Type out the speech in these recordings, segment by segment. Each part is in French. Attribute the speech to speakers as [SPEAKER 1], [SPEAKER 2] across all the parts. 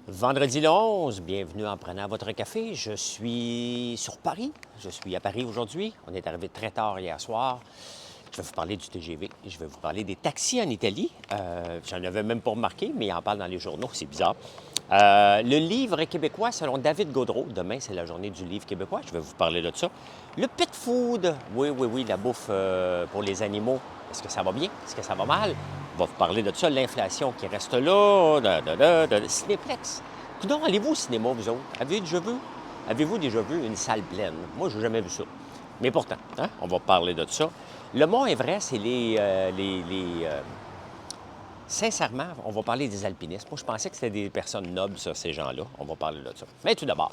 [SPEAKER 1] Vendredi le 11, bienvenue en prenant votre café. Je suis sur Paris. Je suis à Paris aujourd'hui. On est arrivé très tard hier soir. Je vais vous parler du TGV. Je vais vous parler des taxis en Italie. J'en avais même pas remarqué, mais ils en parlent dans les journaux. C'est bizarre. Le livre québécois, selon David Gaudreau. Demain, c'est la journée du livre québécois. Je vais vous parler de ça. Le pet food. Oui, la bouffe pour les animaux. Est-ce que ça va bien? Est-ce que ça va mal? On va vous parler de ça. L'inflation qui reste là. Cinéplex. Coudonc, allez-vous au cinéma, vous autres? Avez-vous déjà vu une salle pleine? Moi, je n'ai jamais vu ça. Mais pourtant, hein, on va parler de ça. Le mot est vrai, c'est sincèrement, on va parler des alpinistes. Moi, je pensais que c'était des personnes nobles, ça, ces gens-là. On va parler de ça. Mais tout d'abord,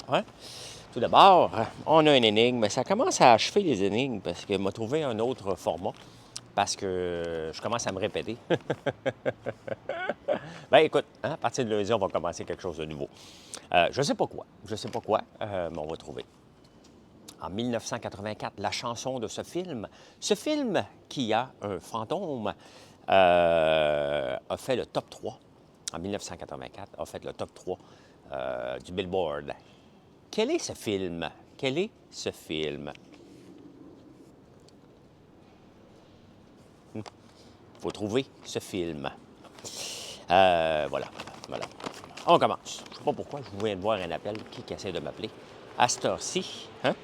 [SPEAKER 1] on a une énigme. Ça commence à achever les énigmes parce qu'il m'a trouvé un autre format. Parce que je commence à me répéter. Bien, écoute, hein, à partir de lundi, on va commencer quelque chose de nouveau. Je ne sais pas quoi, mais on va trouver. En 1984, la chanson de ce film qui a un fantôme, a fait le top 3. En 1984, a fait le top 3 du Billboard. Quel est ce film? Quel est ce film? Il faut trouver ce film. Voilà. On commence. Je ne sais pas pourquoi, je viens de voir un appel. Qui essaie de m'appeler? À cette heure-ci, hein?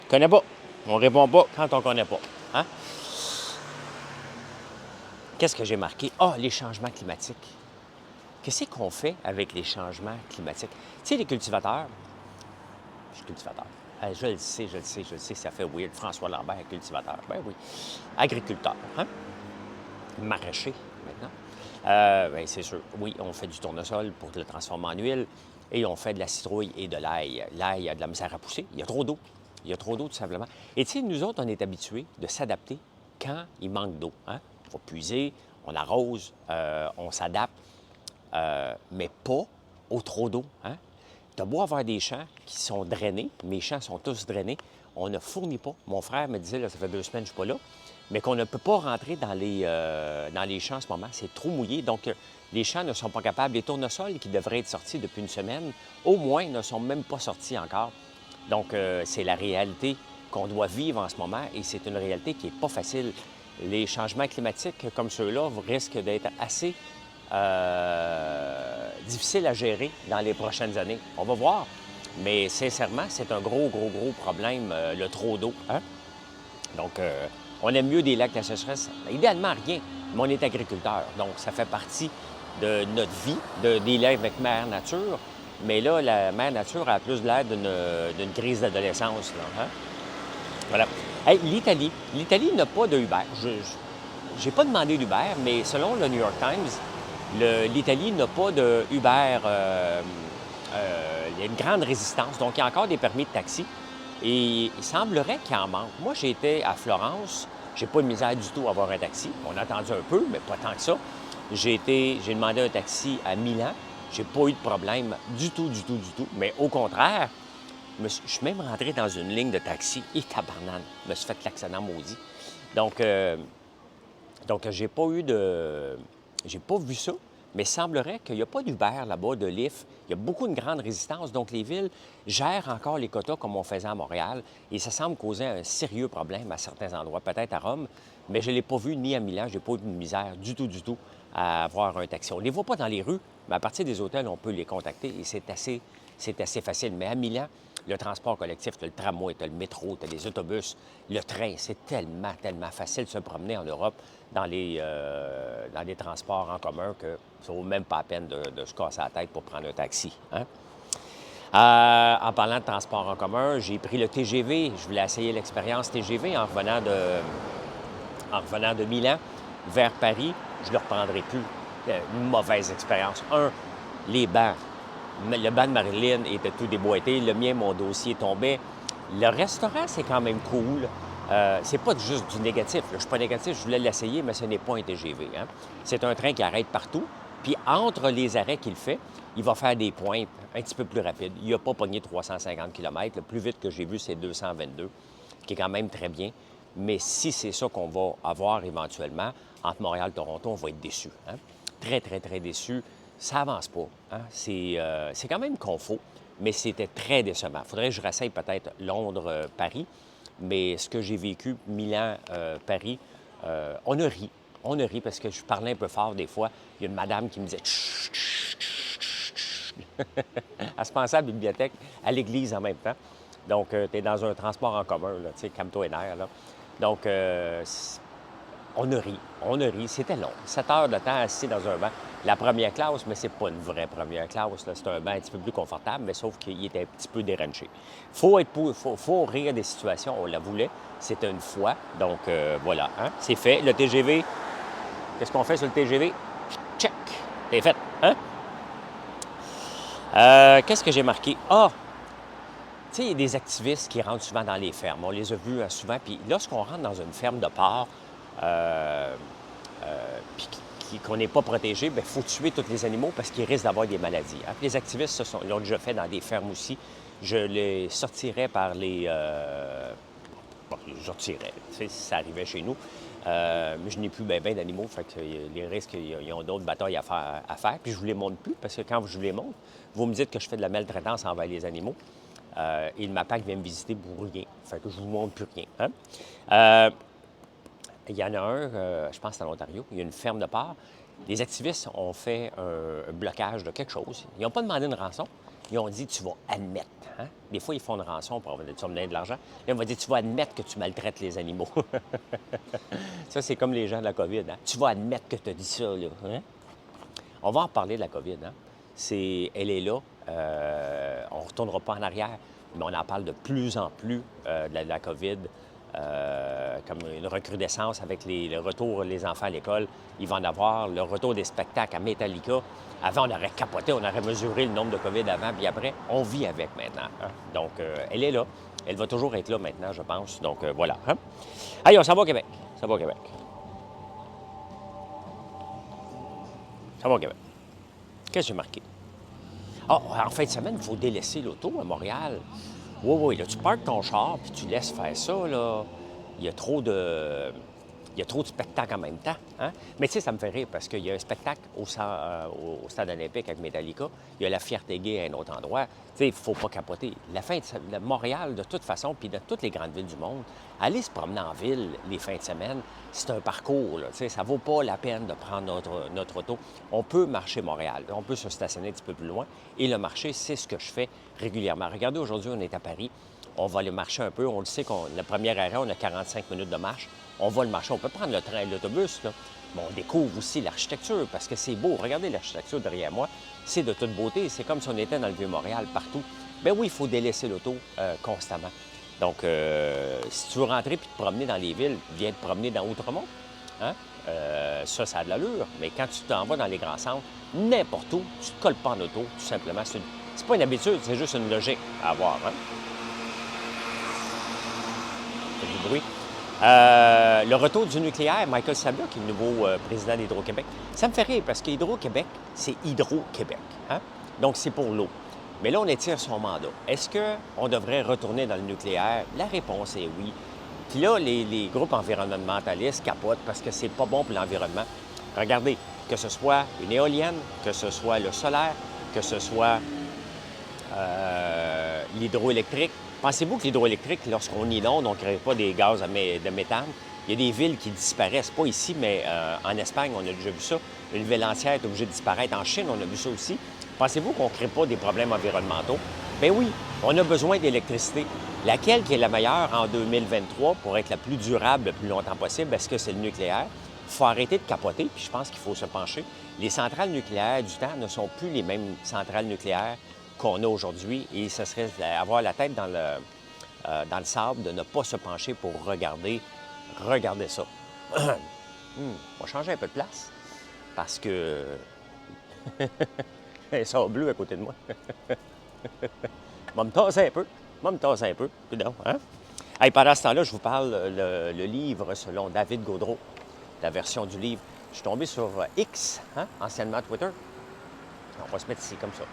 [SPEAKER 1] Connais pas. On répond pas quand on connaît pas. Hein? Qu'est-ce que j'ai marqué? Ah, les changements climatiques. Qu'est-ce qu'on fait avec les changements climatiques? Tu sais, les cultivateurs, je suis cultivateur. Je le sais, ça fait weird. François Lambert, cultivateur. Ben oui. Agriculteur, hein? Maraîcher, maintenant. Bien, c'est sûr. Oui, on fait du tournesol pour le transformer en huile et on fait de la citrouille et de l'ail. L'ail a de la misère à pousser. Il y a trop d'eau. Il y a trop d'eau, tout simplement. Et tu sais, nous autres, on est habitués de s'adapter quand il manque d'eau. Hein? Il faut puiser, on arrose, on s'adapte, mais pas au trop d'eau. Hein? Tu as beau avoir des champs qui sont drainés, mes champs sont tous drainés, on ne fournit pas. Mon frère me disait, là, ça fait 2 semaines que je ne suis pas là, mais qu'on ne peut pas rentrer dans les champs en ce moment. C'est trop mouillé. Donc, les champs ne sont pas capables. Les tournesols qui devraient être sortis depuis une semaine, au moins, ne sont même pas sortis encore. Donc, c'est la réalité qu'on doit vivre en ce moment et c'est une réalité qui n'est pas facile. Les changements climatiques comme ceux-là risquent d'être assez difficiles à gérer dans les prochaines années. On va voir. Mais sincèrement, c'est un gros problème, le trop d'eau. Hein? Donc, on aime mieux des lacs de la sécheresse. Idéalement, rien, mais on est agriculteur. Donc, ça fait partie de notre vie, des liens avec Mère Nature. Mais là, la Mère Nature a plus l'air d'une crise d'adolescence. Là, hein? Voilà. Hey, l'Italie n'a pas de Uber. Je n'ai pas demandé d'Uber, mais selon le New York Times, l'Italie n'a pas de Uber. Il y a une grande résistance. Donc, il y a encore des permis de taxi. Et il semblerait qu'il en manque. Moi, j'ai été à Florence. J'ai pas de misère du tout à avoir un taxi. On a attendu un peu, mais pas tant que ça. J'ai demandé un taxi à Milan. J'ai pas eu de problème du tout. Mais au contraire, je suis même rentré dans une ligne de taxi et tabarnane. Je me suis fait klaxonner maudit. Donc, j'ai pas vu ça. Mais il semblerait qu'il n'y a pas d'Uber là-bas, de Lyft. Il y a beaucoup de grande résistance. Donc, les villes gèrent encore les quotas comme on faisait à Montréal. Et ça semble causer un sérieux problème à certains endroits, peut-être à Rome. Mais je ne l'ai pas vu ni à Milan. Je n'ai pas eu de misère du tout à avoir un taxi. On ne les voit pas dans les rues, mais à partir des hôtels, on peut les contacter et c'est assez facile. Mais à Milan, le transport collectif, tu as le tramway, tu as le métro, tu as les autobus, le train, c'est tellement facile de se promener en Europe dans les transports en commun que ça ne vaut même pas la peine de se casser la tête pour prendre un taxi. Hein? En parlant de transport en commun, j'ai pris le TGV. Je voulais essayer l'expérience TGV en revenant de Milan vers Paris. Je ne le reprendrai plus. Une mauvaise expérience. Les bancs. Le banc de Marilyn était tout déboîté. Le mien, mon dossier tombait. Le restaurant, c'est quand même cool. C'est pas juste du négatif. Là. Je suis pas négatif, je voulais l'essayer, mais ce n'est pas un TGV. Hein? C'est un train qui arrête partout. Puis entre les arrêts qu'il fait, il va faire des pointes un petit peu plus rapides. Il n'a pas pogné 350 km. Le plus vite que j'ai vu, c'est 222, qui est quand même très bien. Mais si c'est ça qu'on va avoir éventuellement, entre Montréal et Toronto, on va être déçus. Hein? Très déçus. ça avance pas. Hein? C'est quand même confort, mais c'était très décevant. Il faudrait que je rassaille peut-être Londres-Paris, mais ce que j'ai vécu, Milan-Paris, on a ri. On a ri parce que je parlais un peu fort des fois. Il y a une madame qui me disait chut, chut, chut, chut. Elle se pensait à la bibliothèque, à l'église en même temps. Donc, tu es dans un transport en commun, là, tu sais, calme-toi les nerfs, là. Donc, on a ri. C'était long. 7 heures de temps assis dans un banc. La première classe, mais c'est pas une vraie première classe, là. C'est un banc un petit peu plus confortable, mais sauf qu'il était un petit peu déranché. Faut rire des situations, on la voulait. C'était une fois, donc voilà, hein? C'est fait. Le TGV, qu'est-ce qu'on fait sur le TGV? Check! C'est fait, hein? Qu'est-ce que j'ai marqué? Ah! Tu sais, il y a des activistes qui rentrent souvent dans les fermes. On les a vus souvent. Puis lorsqu'on rentre dans une ferme de porc, puis qu'on n'est pas protégé, bien, il faut tuer tous les animaux parce qu'ils risquent d'avoir des maladies. Hein? Puis les activistes, ils l'ont déjà fait dans des fermes aussi. Je les sortirais par les... Bon, je retirais, tu sais, si ça arrivait chez nous. Mais je n'ai plus bien d'animaux, fait que les risques, ils ont d'autres batailles à faire. Puis je ne vous les montre plus, parce que quand je vous les montre, vous me dites que je fais de la maltraitance envers les animaux. Et le MAPAC vient me visiter pour rien. Fait que je ne vous montre plus rien. Hein? Il y en a un, je pense que c'est en Ontario, il y a une ferme de porc. Les activistes ont fait un blocage de quelque chose. Ils n'ont pas demandé une rançon. Ils ont dit, tu vas admettre. Hein? Des fois, ils font une rançon pour avoir de l'argent. Là, on va dire, tu vas admettre que tu maltraites les animaux. Ça, c'est comme les gens de la COVID. Hein? Tu vas admettre que tu as dit ça. Là. Hein? On va en reparler de la COVID. Hein? Elle est là. On ne retournera pas en arrière, mais on en parle de plus en plus de la COVID. Comme une recrudescence avec le retour des enfants à l'école. Ils vont en avoir le retour des spectacles à Metallica. Avant, on aurait capoté, on aurait mesuré le nombre de COVID avant, puis après, on vit avec maintenant. Hein? Donc, elle est là. Elle va toujours être là maintenant, je pense. Donc, voilà. Hein? Allez, on s'en va au Québec. Ça va au Québec. Ça va au Québec. Qu'est-ce que j'ai marqué? Ah, en fin de semaine, il faut délaisser l'auto à Montréal. Oui, là, tu parques ton char, puis tu laisses faire ça, là. Il y a trop de spectacles en même temps. Hein? Mais tu sais, ça me fait rire parce qu'il y a un spectacle au Stade olympique avec Metallica. Il y a la Fierté gay à un autre endroit. Tu sais, il ne faut pas capoter. Montréal, de toute façon, puis dans toutes les grandes villes du monde, aller se promener en ville les fins de semaine, c'est un parcours. Là, tu sais, ça ne vaut pas la peine de prendre notre auto. On peut marcher Montréal. On peut se stationner un petit peu plus loin. Et le marché, c'est ce que je fais régulièrement. Regardez, aujourd'hui, on est à Paris. On va aller marcher un peu. On le sait le premier arrêt, on a 45 minutes de marche. On va le marcher. On peut prendre le train, l'autobus. Là. Bon, on découvre aussi l'architecture parce que c'est beau. Regardez l'architecture derrière moi. C'est de toute beauté. C'est comme si on était dans le Vieux-Montréal partout. Bien oui, il faut délaisser l'auto constamment. Donc, si tu veux rentrer puis te promener dans les villes, viens te promener dans Outremont. Hein? Ça a de l'allure. Mais quand tu t'en vas dans les grands centres, n'importe où, tu ne te colles pas en auto, tout simplement. C'est pas une habitude, c'est juste une logique à avoir. Hein? Du bruit. Le retour du nucléaire, Michael Sabia, qui est le nouveau président d'Hydro-Québec, ça me fait rire parce qu'Hydro-Québec, c'est Hydro-Québec. Hein? Donc, c'est pour l'eau. Mais là, on étire son mandat. Est-ce qu'on devrait retourner dans le nucléaire? La réponse est oui. Puis là, les groupes environnementalistes capotent parce que c'est pas bon pour l'environnement. Regardez, que ce soit une éolienne, que ce soit le solaire, que ce soit l'hydroélectrique. Pensez-vous que l'hydroélectrique, lorsqu'on inonde, on ne crée pas des gaz de méthane? Il y a des villes qui disparaissent, pas ici, mais en Espagne, on a déjà vu ça. Une ville entière est obligée de disparaître. En Chine, on a vu ça aussi. Pensez-vous qu'on ne crée pas des problèmes environnementaux? Bien oui, on a besoin d'électricité. Laquelle qui est la meilleure en 2023 pour être la plus durable le plus longtemps possible? Est-ce que c'est le nucléaire? Il faut arrêter de capoter, puis je pense qu'il faut se pencher. Les centrales nucléaires du temps ne sont plus les mêmes centrales nucléaires qu'on a aujourd'hui et ce serait avoir la tête dans le sable de ne pas se pencher pour regarder ça. On va changer un peu de place parce que un sable bleu à côté de moi. Je vais me tasser un peu. Coudonc, hein? Hey, pendant ce temps-là, je vous parle le livre selon David Gaudreault, la version du livre. Je suis tombé sur X, hein? Anciennement Twitter. On va se mettre ici, comme ça.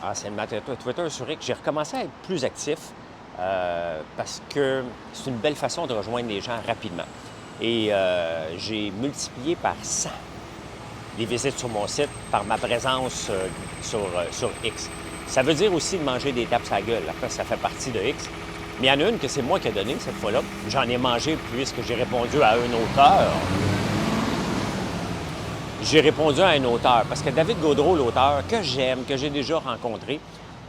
[SPEAKER 1] Anciennement Twitter sur X. J'ai recommencé à être plus actif parce que c'est une belle façon de rejoindre les gens rapidement. Et j'ai multiplié par 100 des visites sur mon site par ma présence sur X. Ça veut dire aussi de manger des tapes à la gueule. Après, ça fait partie de X. Mais il y en a une que c'est moi qui ai donnée cette fois-là. J'en ai mangé puisque j'ai répondu à un auteur. J'ai répondu à un auteur parce que David Gaudreau, l'auteur que j'aime, que j'ai déjà rencontré,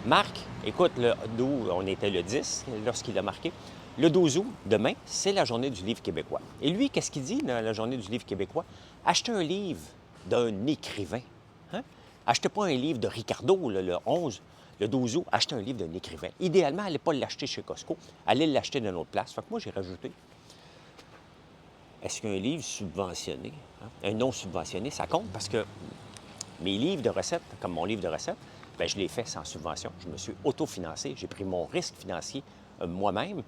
[SPEAKER 1] Marc, écoute, on était le 10 lorsqu'il a marqué. Le 12 août, demain, c'est la journée du livre québécois. Et lui, qu'est-ce qu'il dit dans la journée du livre québécois? Achetez un livre d'un écrivain. Hein? Achetez pas un livre de Ricardo, le 11, le 12 août. Achetez un livre d'un écrivain. Idéalement, allez pas l'acheter chez Costco. Allez l'acheter d'une autre place. Fait que moi, j'ai rajouté, est-ce qu'un livre subventionné, un non subventionné, ça compte? Parce que mes livres de recettes, comme mon livre de recettes, bien, je l'ai fait sans subvention. Je me suis autofinancé. J'ai pris mon risque financier moi-même.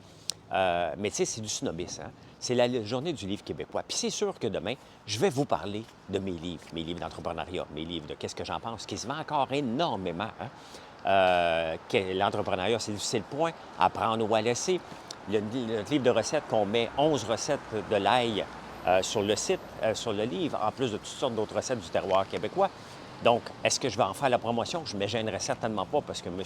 [SPEAKER 1] Mais tu sais, c'est du snobisme. Hein? C'est la journée du livre québécois. Puis c'est sûr que demain, je vais vous parler de mes livres d'entrepreneuriat, mes livres de qu'est-ce que j'en pense, qui se vend encore énormément. Hein? L'entrepreneuriat, c'est difficile point, apprendre ou à laisser. Le livre de recettes qu'on met 11 recettes de l'ail sur le site, sur le livre, en plus de toutes sortes d'autres recettes du terroir québécois. Donc, est-ce que je vais en faire la promotion? Je ne me gênerai certainement pas parce que M.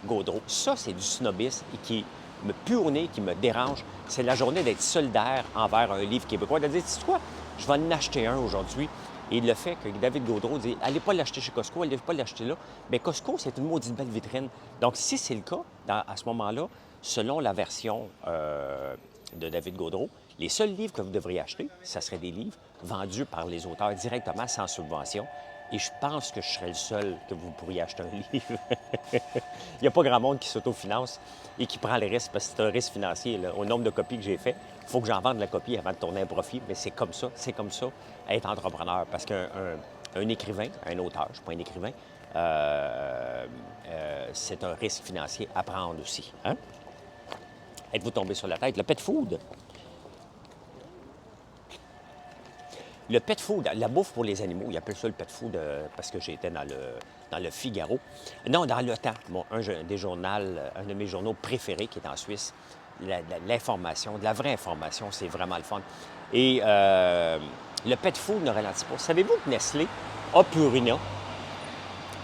[SPEAKER 1] Gaudreau, ça, c'est du snobisme et qui me pue au nez, qui me dérange. C'est la journée d'être solidaire envers un livre québécois. De dire, tu sais quoi, je vais en acheter un aujourd'hui. Et le fait que David Gaudreau dit, allez pas l'acheter chez Costco, allez pas l'acheter là. Bien, Costco, c'est une maudite belle vitrine. Donc, si c'est le cas, à ce moment-là, selon la version de David Gaudreau, les seuls livres que vous devriez acheter, ça seraient des livres vendus par les auteurs directement sans subvention. Et je pense que je serais le seul que vous pourriez acheter un livre. Il n'y a pas grand monde qui s'autofinance et qui prend le risque, parce que c'est un risque financier. Là. Au nombre de copies que j'ai fait, il faut que j'en vende la copie avant de tourner un profit. Mais c'est comme ça, être entrepreneur. Parce qu'un écrivain, un auteur, je ne suis pas un écrivain, c'est un risque financier à prendre aussi. Hein? Êtes-vous tombé sur la tête? Le pet food. Le pet food, la bouffe pour les animaux, ils appellent ça le pet food parce que j'étais dans le Figaro. Non, dans Le Temps, un de mes journaux préférés qui est en Suisse. L'information, de la vraie information, c'est vraiment le fun. Et le pet food ne ralentit pas. Savez-vous que Nestlé a Purina?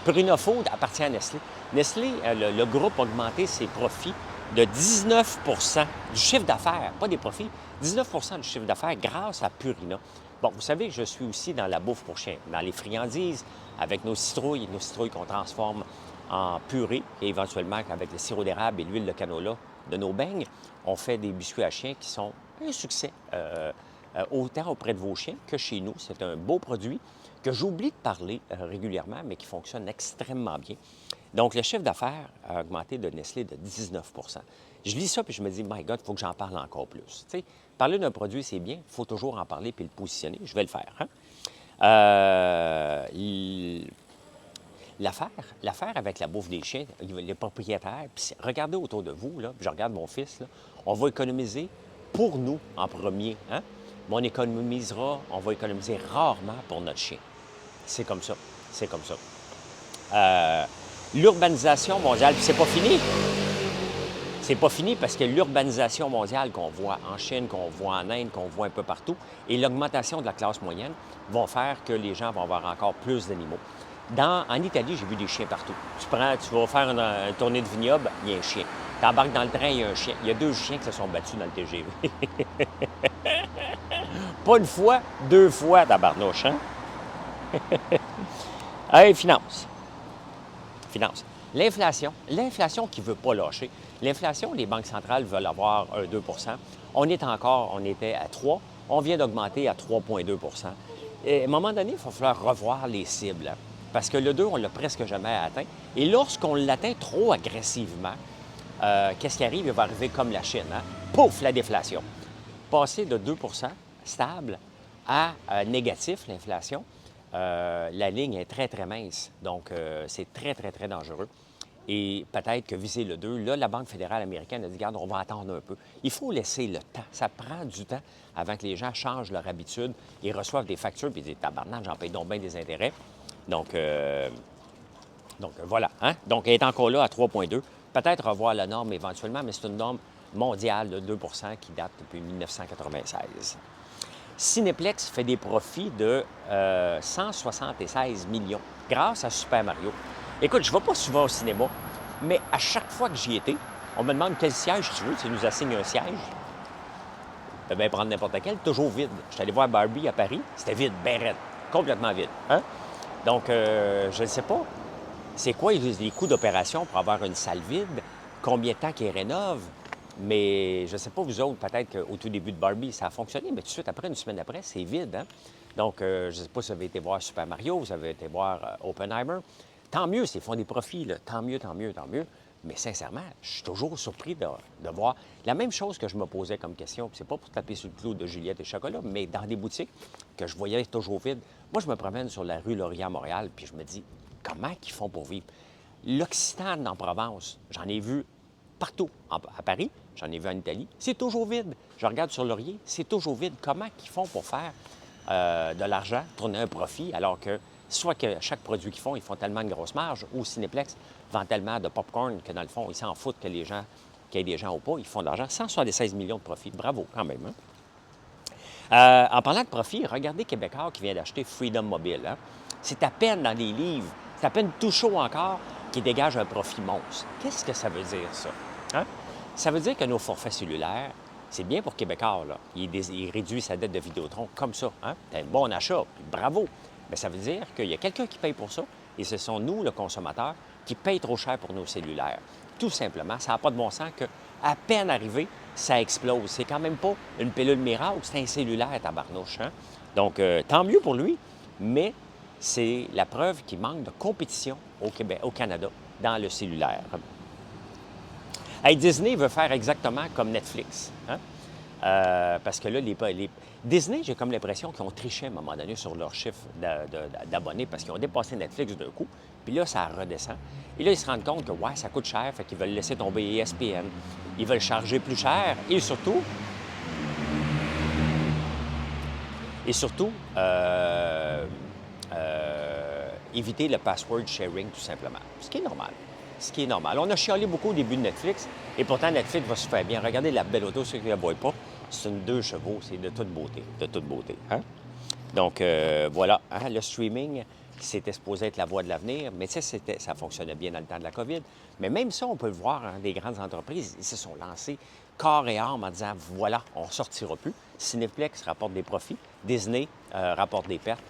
[SPEAKER 1] Purina Food appartient à Nestlé. Nestlé, le groupe a augmenté ses profits de 19 du chiffre d'affaires, pas des profits, 19 du chiffre d'affaires grâce à Purina. Bon, vous savez que je suis aussi dans la bouffe pour chiens, dans les friandises, avec nos citrouilles qu'on transforme en purée et éventuellement avec le sirop d'érable et l'huile de canola de nos beignes, on fait des biscuits à chiens qui sont un succès, autant auprès de vos chiens que chez nous. C'est un beau produit que j'oublie de parler régulièrement, mais qui fonctionne extrêmement bien. Donc, le chiffre d'affaires a augmenté de Nestlé de 19 Je lis ça puis je me dis, my God, il faut que j'en parle encore plus. Tu sais, parler d'un produit, c'est bien, il faut toujours en parler puis le positionner. Je vais le faire. Hein? L'affaire avec la bouffe des chiens, les propriétaires, puis regardez autour de vous, là, puis je regarde mon fils, là, on va économiser pour nous en premier. Hein? Mais on va économiser rarement pour notre chien. C'est comme ça. C'est comme ça. L'urbanisation mondiale, puis c'est pas fini. C'est pas fini parce que l'urbanisation mondiale qu'on voit en Chine, qu'on voit en Inde, qu'on voit un peu partout, et l'augmentation de la classe moyenne vont faire que les gens vont avoir encore plus d'animaux. En Italie, j'ai vu des chiens partout. Tu vas faire une tournée de vignoble, il y a un chien. Tu embarques dans le train, il y a un chien. Il y a 2 chiens qui se sont battus dans le TGV. Pas une fois, 2 fois, tabarnouche, hein? Hey, finance. L'inflation qui ne veut pas lâcher. L'inflation, les banques centrales veulent avoir un 2 on était à 3 on vient d'augmenter à 3,2 Et à un moment donné, il va falloir revoir les cibles. Hein, parce que le 2, on ne l'a presque jamais atteint. Et lorsqu'on l'atteint trop agressivement, qu'est-ce qui arrive? Il va arriver comme la Chine. Hein? Pouf, la déflation. Passer de 2 stable à négatif, l'inflation, la ligne est très, très mince. Donc, c'est très, très, très dangereux. Et peut-être que viser le 2, là, la Banque fédérale américaine a dit, regarde, on va attendre un peu. Il faut laisser le temps. Ça prend du temps avant que les gens changent leur habitude. Ils reçoivent des factures, puis ils disent, tabarnak, j'en paye donc bien des intérêts. Donc voilà. Hein? Donc, elle est encore là à 3,2. Peut-être revoir la norme éventuellement, mais c'est une norme mondiale de 2 qui date depuis 1996. Cinéplex fait des profits de 176 millions grâce à Super Mario. Écoute, je ne vais pas souvent au cinéma, mais à chaque fois que j'y étais, on me demande quel siège tu veux. Tu nous assignes un siège. Je peux bien prendre n'importe quel, toujours vide. Je suis allé voir Barbie à Paris, c'était vide, ben raide, complètement vide. Hein? Donc, je ne sais pas. C'est quoi les coûts d'opération pour avoir une salle vide? Combien de temps qu'ils rénovent? Mais je ne sais pas, vous autres, peut-être qu'au tout début de Barbie, ça a fonctionné, mais tout de suite après, une semaine après, c'est vide. Hein? Donc, je ne sais pas si vous avez été voir Super Mario, vous avez été voir Oppenheimer. Tant mieux s'ils font des profits, là. Tant mieux, tant mieux, tant mieux. Mais sincèrement, je suis toujours surpris de voir la même chose que je me posais comme question. C'est pas pour taper sur le clou de Juliette et Chocolat, mais dans des boutiques que je voyais toujours vides. Moi, je me promène sur la rue Laurier à Montréal, puis je me dis, comment ils font pour vivre? L'Occitane en Provence, j'en ai vu partout. À Paris, j'en ai vu en Italie, c'est toujours vide. Je regarde sur Laurier, c'est toujours vide. Comment ils font pour faire de l'argent, tourner un profit, alors que soit que chaque produit qu'ils font, ils font tellement de grosses marges, ou Cinéplex vend tellement de popcorn que dans le fond, ils s'en foutent que les gens, qu'il y ait des gens ou pas, ils font de l'argent. 176 millions de profits. Bravo, quand même. Hein? En parlant de profit, regardez Québécois qui vient d'acheter Freedom Mobile. Hein? C'est à peine dans les livres, c'est à peine tout chaud encore qui dégage un profit monstre. Qu'est-ce que ça veut dire, ça? Hein? Ça veut dire que nos forfaits cellulaires, c'est bien pour Québécois, là. Il réduit sa dette de Vidéotron comme ça. Hein? C'est un bon achat, puis bravo. Mais ça veut dire qu'il y a quelqu'un qui paye pour ça, et ce sont nous, le consommateur, qui paye trop cher pour nos cellulaires. Tout simplement, ça n'a pas de bon sens qu'à peine arrivé, ça explose. C'est quand même pas une pilule miracle, c'est un cellulaire, tabarnouche. Hein? Donc, tant mieux pour lui, mais c'est la preuve qu'il manque de compétition au Québec, au Canada, dans le cellulaire. Hey, Disney veut faire exactement comme Netflix. Hein? Parce que là, Disney, j'ai comme l'impression qu'ils ont triché à un moment donné sur leur chiffre d'abonnés parce qu'ils ont dépassé Netflix d'un coup. Puis là, ça redescend. Et là, ils se rendent compte que, ouais, ça coûte cher, fait qu'ils veulent laisser tomber ESPN. Ils veulent charger plus cher et surtout, éviter le password sharing, tout simplement. Ce qui est normal. Ce qui est normal. On a chialé beaucoup au début de Netflix, et pourtant, Netflix va se faire bien. Regardez la belle auto, ceux qui ne la voient pas. C'est une 2 chevaux, c'est de toute beauté. De toute beauté. Hein? Donc, voilà. Hein? Le streaming, c'était supposé être la voie de l'avenir, mais ça fonctionnait bien dans le temps de la COVID. Mais même ça, on peut le voir, hein, des grandes entreprises, ils se sont lancés corps et âme en disant, voilà, on ne sortira plus. Cinéplex rapporte des profits, Disney rapporte des pertes.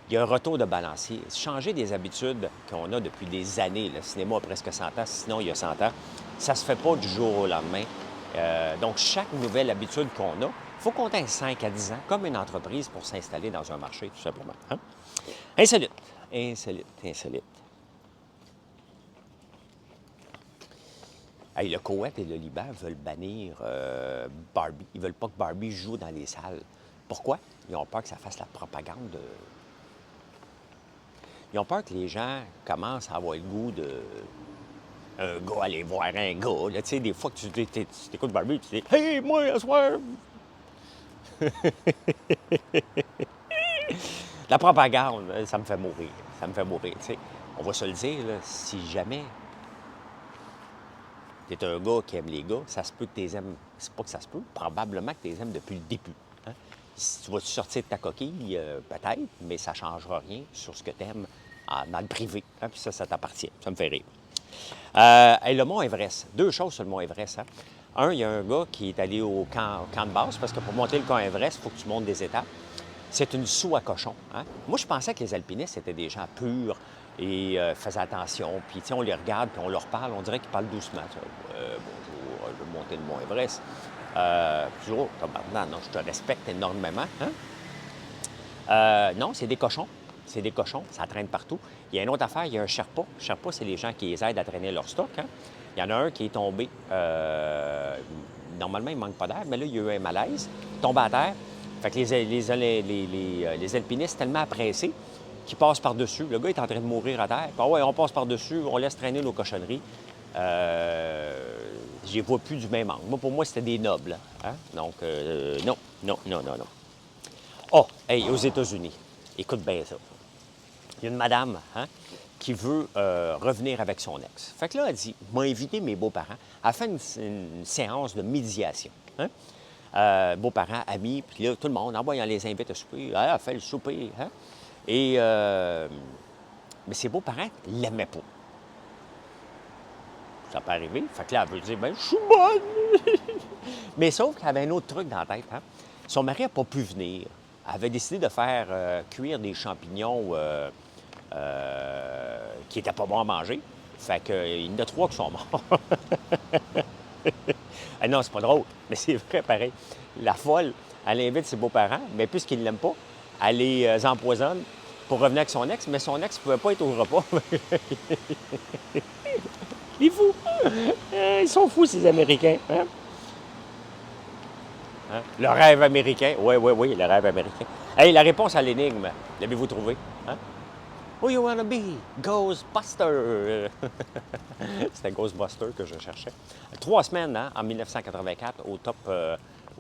[SPEAKER 1] Il y a un retour de balancier. Changer des habitudes qu'on a depuis des années, le cinéma a presque 100 ans, sinon il y a 100 ans, ça ne se fait pas du jour au lendemain. Donc, chaque nouvelle habitude qu'on a, il faut compter 5 à 10 ans, comme une entreprise, pour s'installer dans un marché, tout simplement. Hein? Insolite, insolite, insolite. Hey, le Koweït et le Liban veulent bannir Barbie. Ils ne veulent pas que Barbie joue dans les salles. Pourquoi? Ils ont peur que ça fasse la propagande de... Ils ont peur que les gens commencent à avoir le goût de... Un gars, aller voir un gars. Là, tu sais, des fois que tu écoutes Barbie, tu dis « Hey, moi, à soir! » La propagande, ça me fait mourir. Ça me fait mourir, tu sais. On va se le dire, là, si jamais tu es un gars qui aime les gars, ça se peut que tu les aimes. C'est pas que ça se peut, probablement que tu les aimes depuis le début. Hein? Si tu vas sortir de ta coquille, peut-être, mais ça ne changera rien sur ce que tu aimes dans le privé. Hein? Puis ça t'appartient. Ça me fait rire. Le Mont Everest. 2 choses sur le Mont Everest. Hein? Un, il y a un gars qui est allé au camp de base, parce que pour monter le camp Everest, il faut que tu montes des étapes. C'est une soue à cochon. Hein? Moi, je pensais que les alpinistes étaient des gens purs et faisaient attention. Puis, tu sais, on les regarde, puis on leur parle. On dirait qu'ils parlent doucement. Bonjour, je veux monter le Mont Everest. Toujours, non, je te respecte énormément. Hein? Non, c'est des cochons. C'est des cochons, ça traîne partout. Il y a une autre affaire, il y a un Sherpa. Sherpa, c'est les gens qui les aident à traîner leur stock. Hein? Il y en a un qui est tombé. Normalement, il ne manque pas d'air, mais là, il y a eu un malaise. Il est tombé à terre. Fait que les alpinistes, tellement pressés, qu'ils passent par-dessus. Le gars est en train de mourir à terre. Ah ouais, on passe par-dessus, on laisse traîner nos cochonneries. Je les vois plus du même angle. Moi, pour moi, c'était des nobles. Hein? Donc, non. Oh, hey, aux États-Unis, écoute bien ça. Il y a une madame, hein, qui veut revenir avec son ex. Fait que là, elle dit, m'a invité mes beaux-parents à faire une séance de médiation. Hein? beaux-parents, amis, puis là, tout le monde, en voyant les invite à souper, ah, fait le souper, hein? Et, mais ses beaux-parents ne l'aimaient pas. Ça peut arriver. Fait que là, elle veut dire, ben, je suis bonne. Mais sauf qu'elle avait un autre truc dans la tête, hein? Son mari n'a pas pu venir. Elle avait décidé de faire cuire des champignons qui n'étaient pas bons à manger. Fait qu'il y en a 3 qui sont morts. Ah non, c'est pas drôle, mais c'est vrai pareil. La folle, elle invite ses beaux-parents, mais puisqu'ils ne l'aiment pas, elle les empoisonne pour revenir avec son ex, mais son ex ne pouvait pas être au repas. Il est fou! Ils sont fous, ces Américains. Hein? Hein? Le rêve américain. Oui, oui, oui, le rêve américain. Hey, la réponse à l'énigme, l'avez-vous trouvé? Hein? Who you wanna be? Ghostbuster! C'était Ghostbuster que je cherchais. 3 semaines hein, en 1984 au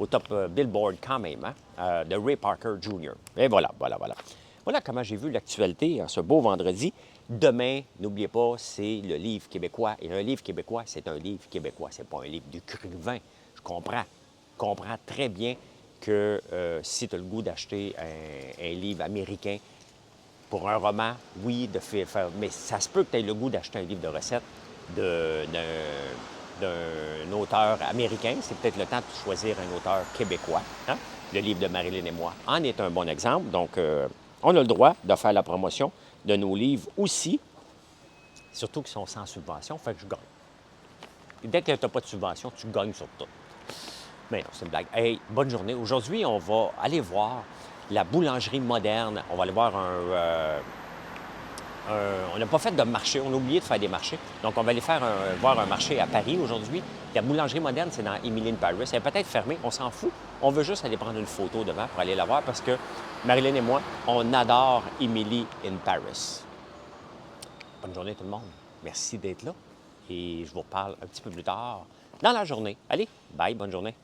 [SPEAKER 1] top Billboard quand même, hein, de Ray Parker Jr. Et voilà, voilà, voilà. Voilà comment j'ai vu l'actualité ce beau vendredi. Demain, n'oubliez pas, c'est le livre québécois. Et un livre québécois, c'est un livre québécois. C'est pas un livre d'écrivain. Je comprends. Je comprends très bien que si tu as le goût d'acheter un livre américain, pour un roman, oui, de faire, mais ça se peut que tu aies le goût d'acheter un livre de recettes d'un auteur américain. C'est peut-être le temps de choisir un auteur québécois. Hein? Le livre de Marilyn et moi en est un bon exemple. Donc, on a le droit de faire la promotion de nos livres aussi, surtout qu'ils sont sans subvention, fait que je gagne. Et dès que tu n'as pas de subvention, tu gagnes sur tout. Mais non, c'est une blague. Hey, bonne journée. Aujourd'hui, on va aller voir la boulangerie moderne. On va aller voir on n'a pas fait de marché, on a oublié de faire des marchés. Donc, on va aller voir un marché à Paris aujourd'hui. La boulangerie moderne, c'est dans Emily in Paris. Elle est peut-être fermée, on s'en fout. On veut juste aller prendre une photo devant pour aller la voir parce que Marilyn et moi, on adore Emily in Paris. Bonne journée tout le monde. Merci d'être là. Et je vous reparle un petit peu plus tard dans la journée. Allez, bye, bonne journée.